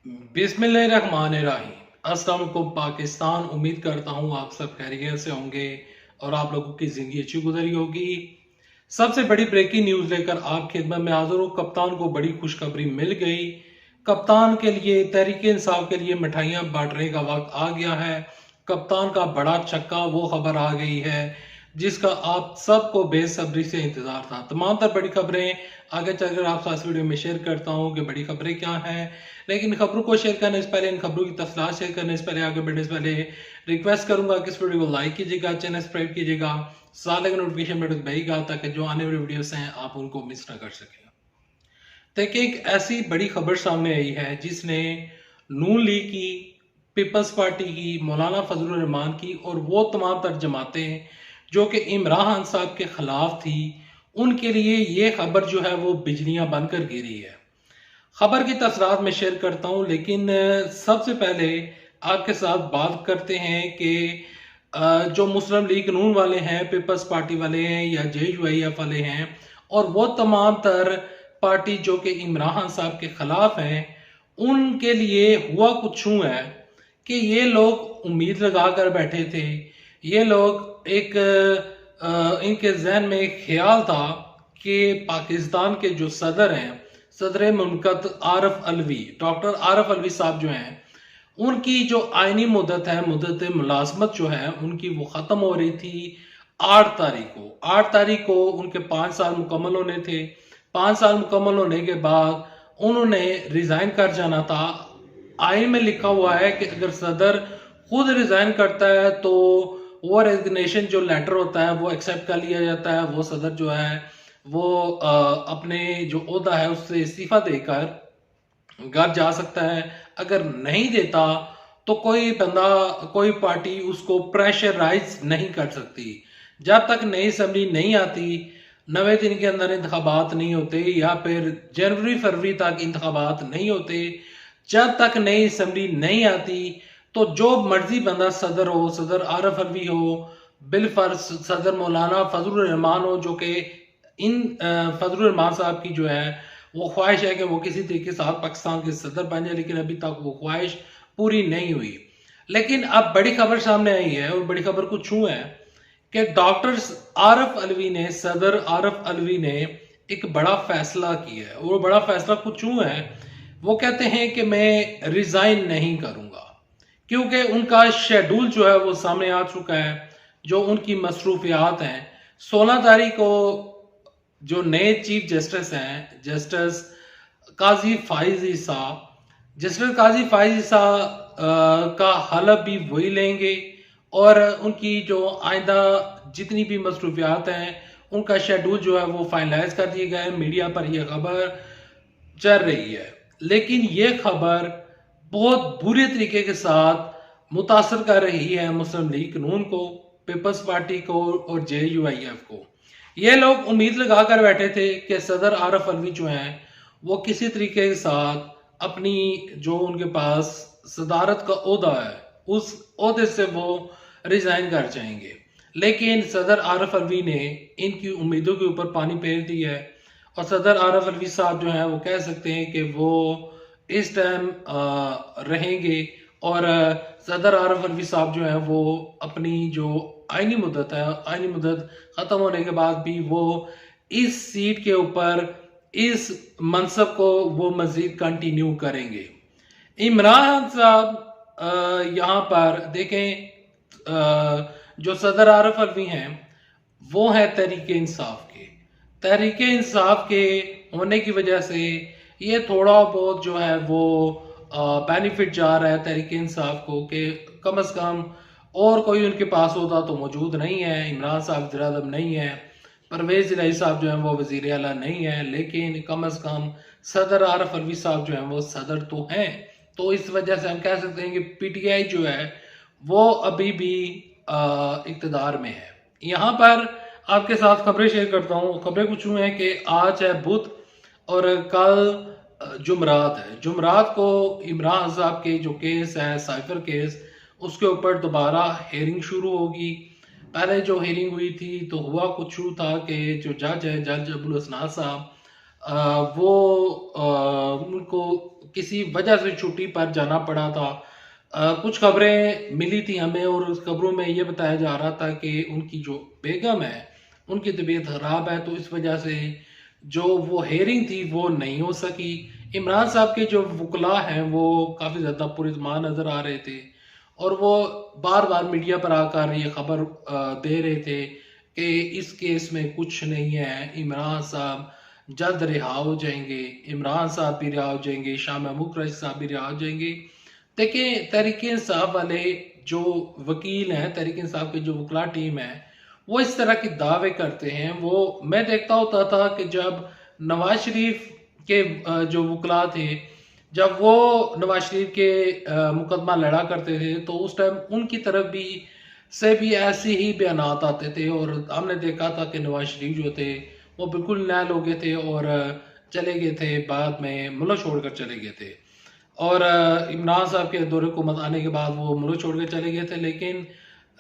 बिस्मिल्लाहिर्रहमानिर्रहीम। अस्सलाम वालेकुम पाकिस्तान। उम्मीद करता हूँ आप सब खैरियत से होंगे और आप लोगों की जिंदगी अच्छी गुजरी होगी। सबसे बड़ी ब्रेकिंग न्यूज लेकर आप खिदमत में हाजिर हूँ। कप्तान को बड़ी खुशखबरी मिल गई। कप्तान के लिए तहरीक इंसाफ के लिए मिठाइयां बांटने का वक्त आ गया है। कप्तान का बड़ा छक्का वो खबर आ गई है जिसका आप सबको बेसब्री से इंतजार था। तमाम तर बड़ी खबरें आगे चलकर आप साथ वीडियो में शेयर करता हूं कि बड़ी खबरें क्या हैं। लेकिन खबरों को शेयर करने से पहले, इन खबरों की तफसीलात शेयर करने से पहले, आगे बढ़ने से पहले रिक्वेस्ट करूंगा कि इस वीडियो को लाइक कीजिएगा, चैनल सब्सक्राइब कीजिएगा, साथ लगे नोटिफिकेशन बटन दबाइएगा ताकि जो आने वाली वीडियोस हैं आप उनको मिस ना कर सकें। देखिए, एक ऐसी बड़ी खबर सामने आई है जिसने नून लीग की, पीपल्स पार्टी की, मौलाना फजलुर रहमान की और वो तमाम तर जमातें जो कि इमरान खान साहब के खिलाफ थी, उनके लिए ये खबर जो है वो बिजलियां बनकर गिरी है। खबर की तफसीलात में शेयर करता हूं, लेकिन सबसे पहले आपके साथ बात करते हैं कि जो मुस्लिम लीग नून वाले हैं, पीपल्स पार्टी वाले हैं या JUIF वाले हैं और वो तमाम तर पार्टी जो कि इमरान खान साहब के खिलाफ हैं, उनके लिए हुआ कुछ यूं है कि ये लोग उम्मीद लगा कर बैठे थे। ये लोग एक इनके जहन में एक ख्याल था कि पाकिस्तान के जो सदर हैं, सदर मुमलकत आरफ अलवी, डॉक्टर आरफ अलवी साहब जो हैं, उनकी जो आईनी मुद्दत है, मुद्दत मुलाजमत जो है उनकी, वो ख़त्म हो रही थी 8 तारीख को उनके 5 साल मुकम्मल होने थे। 5 साल मुकम्मल होने के बाद उन्होंने रिजाइन कर जाना था। आइन में लिखा हुआ है कि अगर सदर खुद रिजाइन करता है तो वो रेजिग्नेशन जो लेटर होता है वो एक्सेप्ट कर लिया जाता है। वो सदर जो है वो अपने जो ओहदा है उससे इस्तीफा देकर घर जा सकता है। अगर नहीं देता तो कोई बंदा, कोई पार्टी उसको प्रेशराइज नहीं कर सकती। जब तक नई असेंबली नहीं आती, 90 दिन के अंदर इंतखाबात नहीं होते या फिर जनवरी फरवरी तक इंतखाबात नहीं होते, जब तक नई असेंबली नहीं आती तो जो मर्जी बंदा सदर हो, सदर आरफ अलवी हो, बिलफर्ज सदर मौलाना फजलुर रहमान हो, जो कि इन फजलुर रहमान साहब की जो है वो ख्वाहिश है कि वो किसी तरीके से पाकिस्तान के सदर बन जाए, लेकिन अभी तक वो ख्वाहिश पूरी नहीं हुई। लेकिन अब बड़ी खबर सामने आई है और बड़ी खबर कुछ यूं है कि डॉक्टर आरफ अलवी ने, सदर आरफ अलवी ने एक बड़ा फैसला किया है। और वो बड़ा फैसला कुछ यूं है, वो कहते हैं कि मैं रिजाइन नहीं करूंगा क्योंकि उनका शेड्यूल जो है वो सामने आ चुका है। जो उनकी मसरूफियात हैं, 16 तारीख को जो नए चीफ जस्टिस हैं, जस्टिस काजी फाइज ईसा, जस्टिस काजी फाइज ईसा का हलफ भी वही लेंगे और उनकी जो आइंदा जितनी भी मसरूफियात हैं उनका शेड्यूल जो है वो फाइनलाइज कर दिए गए। मीडिया पर यह खबर चल रही है, लेकिन ये खबर बहुत बुरे तरीके के साथ मुतासर कर रही है मुस्लिम लीग नून को, पीपल्स पार्टी को और JUIF को। ये लोग उम्मीद लगा कर बैठे थे कि सदर आरफ अलवी जो हैं वो किसी तरीके के साथ अपनी जो उनके पास सदारत का ओहदा है उस ओहदे से वो रिजाइन कर जाएंगे। लेकिन सदर आरफ अलवी ने इनकी उम्मीदों के ऊपर पानी फेर दिया है और सदर आरफ अलवी साहब जो हैं वो कह सकते हैं कि वो इस टाइम रहेंगे और सदर आरफ अलवी साहब जो हैं वो अपनी जो आईनी मुद्दत है, आईनी मुद्दत खत्म होने के बाद भी वो इस सीट के ऊपर, इस मनसब को वो मजीद कंटिन्यू करेंगे। इमरान साहब यहाँ पर देखें, जो सदर आरफ अलवी हैं वो है तहरीक इंसाफ के। तहरीक इंसाफ के होने की वजह से ये थोड़ा बहुत जो है वो बेनिफिट जा रहा है तहरीक इंसाफ को कि कम से कम और कोई उनके पास होता तो मौजूद नहीं है। इमरान साहब वज़ीर-ए-आज़म नहीं है, परवेज इलाही साहब जो हैं वो वज़ीर आला नहीं है, लेकिन कम से कम सदर आरफ अलवी साहब जो हैं वो सदर तो हैं। तो इस वजह से हम कह सकते हैं कि PTI जो है वो अभी भी इक़्तिदार में है। यहाँ पर आपके साथ खबरें शेयर करता हूँ। खबरें कुछ यूँ हैं कि आज है बुध और कल जुमरात है। जुमरात को इमरान साहब के जो केस है, साइफर केस, उसके ऊपर दोबारा हेयरिंग शुरू होगी। पहले जो हेयरिंग हुई थी तो हुआ कुछ यूँ था कि जो जज है, जज अबुल हसनान साहब, वो उनको किसी वजह से छुट्टी पर जाना पड़ा था। कुछ खबरें मिली थी हमें और उस खबरों में ये बताया जा रहा था कि उनकी जो बेगम है, उनकी तबीयत ख़राब है, तो इस वजह से जो वो हेयरिंग थी वो नहीं हो सकी। इमरान साहब के जो वकला हैं वो काफ़ी ज़्यादा पुरइत्मीनान नज़र आ रहे थे और वो बार-बार मीडिया पर आकर ये खबर दे रहे थे कि इस केस में कुछ नहीं है, इमरान साहब जल्द रिहा हो जाएंगे, इमरान साहब भी रिहा हो जाएंगे, शाह महमूद कुरैशी साहब भी रिहा हो जाएंगे। देखिए, तहरीक इंसाफ वाले जो वकील हैं, तहरीक इंसाफ की जो वकला टीम है, वो इस तरह के दावे करते हैं। वो मैं देखता होता था कि जब नवाज शरीफ के जो वकला थे, जब वो नवाज शरीफ के मुकदमा लड़ा करते थे तो उस टाइम उनकी तरफ भी से भी ऐसे ही बयानात आते थे और हमने देखा था कि नवाज शरीफ जो थे वो बिल्कुल नैल हो गए थे और चले गए थे, बाद में मुल्क छोड़कर चले गए थे। और इमरान साहब के दौरे हुकूमत आने के बाद वो मुल्क छोड़ के चले गए थे, लेकिन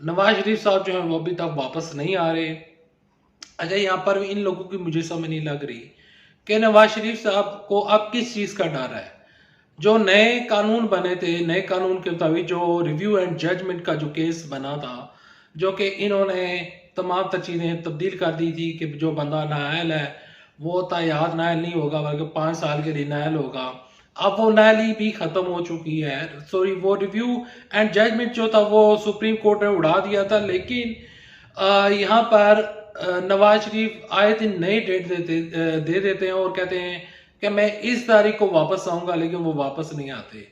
नवाज शरीफ साहब जो हैं वो अभी तक वापस नहीं आ रहे। अच्छा, यहाँ पर इन लोगों की मुझे समझ नहीं लग रही कि नवाज शरीफ साहब को अब किस चीज़ का डर है। जो नए कानून बने थे, नए कानून के मुताबिक जो रिव्यू एंड जजमेंट का जो केस बना था, जो कि इन्होंने तमाम तर चीज़ें तब्दील कर दी थी कि जो बंदा नाअहल है वो तायाद नाअहल नहीं होगा बल्कि 5 साल के लिए नाअहल होगा। अब वो नाअहली भी ख़त्म हो चुकी है। सॉरी, वो रिव्यू एंड जजमेंट जो था वो सुप्रीम कोर्ट ने उड़ा दिया था, लेकिन यहाँ पर नवाज शरीफ आए दिन नई डेट दे देते हैं और कहते हैं कि मैं इस तारीख को वापस आऊंगा, लेकिन वो वापस नहीं आते।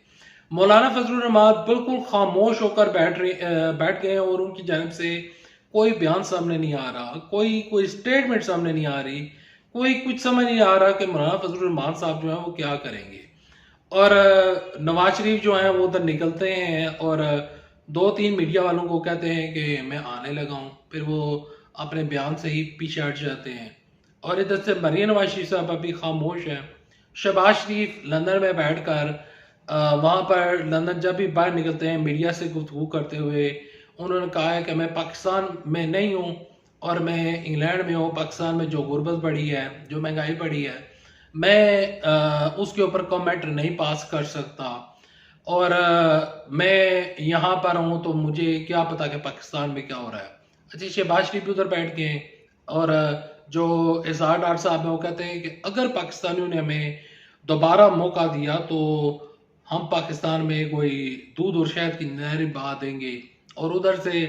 मौलाना फजलुर रहमान बिल्कुल खामोश होकर बैठ गए और उनकी जानिब से कोई बयान सामने नहीं आ रहा, कोई स्टेटमेंट सामने नहीं आ रही, कोई कुछ समझ नहीं आ रहा कि मौलाना फजलुर रहमान साहब जो है वो क्या करेंगे। और नवाज शरीफ जो है वो उधर निकलते हैं और 2-3 मीडिया वालों को कहते हैं कि मैं आने लगा हूँ, फिर वो अपने बयान से ही पीछे हट जाते हैं। और इधर से मरियम नवाज शरीफ साहब अभी खामोश है। शहबाज शरीफ लंदन में बैठकर वहाँ पर लंदन जब भी बाहर निकलते हैं मीडिया से गुफ्तगू करते हुए उन्होंने कहा है कि मैं पाकिस्तान में नहीं हूँ और मैं इंग्लैंड में हूँ। पाकिस्तान में जो गुर्बत बढ़ी है, जो महंगाई बढ़ी है, मैं उसके ऊपर कमेंट नहीं पास कर सकता और मैं यहाँ पर हूँ तो मुझे क्या पता कि पाकिस्तान में क्या हो रहा है। अच्छा, शहबाज शरीफ भी उधर बैठ गए और जो इजहार डार साहब हैं वो कहते हैं कि अगर पाकिस्तानियों ने हमें दोबारा मौका दिया तो हम पाकिस्तान में कोई दूध और शहद की नहरें बहा देंगे। और उधर से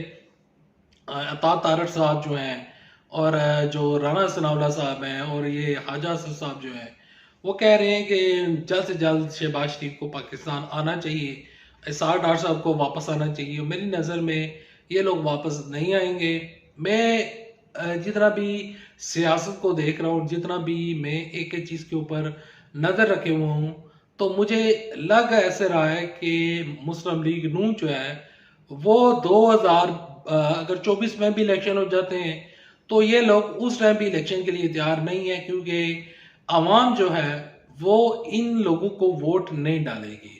अता तारड़ साहब जो हैं और जो राना सनाउल्लाह साहब हैं और ये ख्वाजा असद साहब जो हैं वो कह रहे हैं कि जल्द से जल्द शहबाज शरीफ को पाकिस्तान आना चाहिए, इजहार डार साहब को वापस आना चाहिए। मेरी नज़र में ये लोग वापस नहीं आएंगे। मैं जितना भी सियासत को देख रहा हूँ, जितना भी मैं एक एक चीज़ के ऊपर नज़र रखे हुआ हूँ, तो मुझे लग ऐसे रहा है कि मुस्लिम लीग नून जो है वो 2024 में भी इलेक्शन हो जाते हैं तो ये लोग उस टाइम भी इलेक्शन के लिए तैयार नहीं है, क्योंकि आवाम जो है वो इन लोगों को वोट नहीं डालेगी।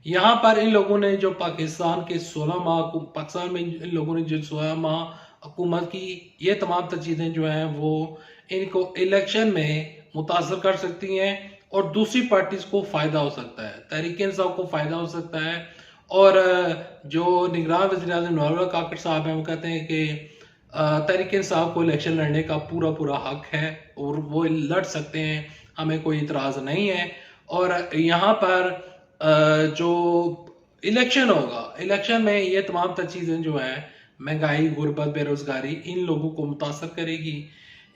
यहाँ पर इन लोगों ने जो पाकिस्तान के 16 माह पाकिस्तान में इन लोगों ने जो 16 माह हुकूमत की, ये तमाम तर चीज़ें जो हैं वो इनको इलेक्शन में मुतासर कर सकती हैं और दूसरी पार्टीज को फ़ायदा हो सकता है, तहरीक इंसाफ को फ़ायदा हो सकता है। और जो निगरान वज़ीर-ए-आज़म नौरुल काकड़ साहब हैं वो कहते हैं कि तहरीक इंसाफ को इलेक्शन लड़ने का पूरा हक है और वो लड़ सकते हैं, हमें कोई इतराज़ नहीं है। और यहाँ पर जो इलेक्शन होगा, इलेक्शन में ये तमाम तर चीज़ें जो हैं महंगाई, गुर्बत, बेरोज़गारी इन लोगों को मुतासर करेगी,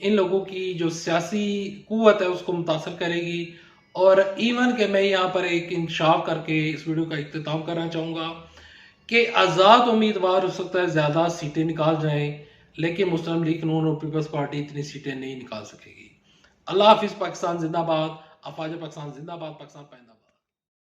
इन लोगों की जो सियासी कुव्वत है उसको मुतासर करेगी। और इवन के मैं यहाँ पर एक इंकशाफ करके इस वीडियो का इख्तिताम करना चाहूँगा कि आज़ाद उम्मीदवार हो सकता है ज़्यादा सीटें निकाल जाएं, लेकिन मुस्लिम लीग नून और पीपल्स पार्टी इतनी सीटें नहीं निकाल सकेगी। अल्लाह हाफिज़। पाकिस्तान जिंदाबाद, अफवाज पाकिस्तान जिंदाबाद, पाकिस्तान पाइंदाबाद।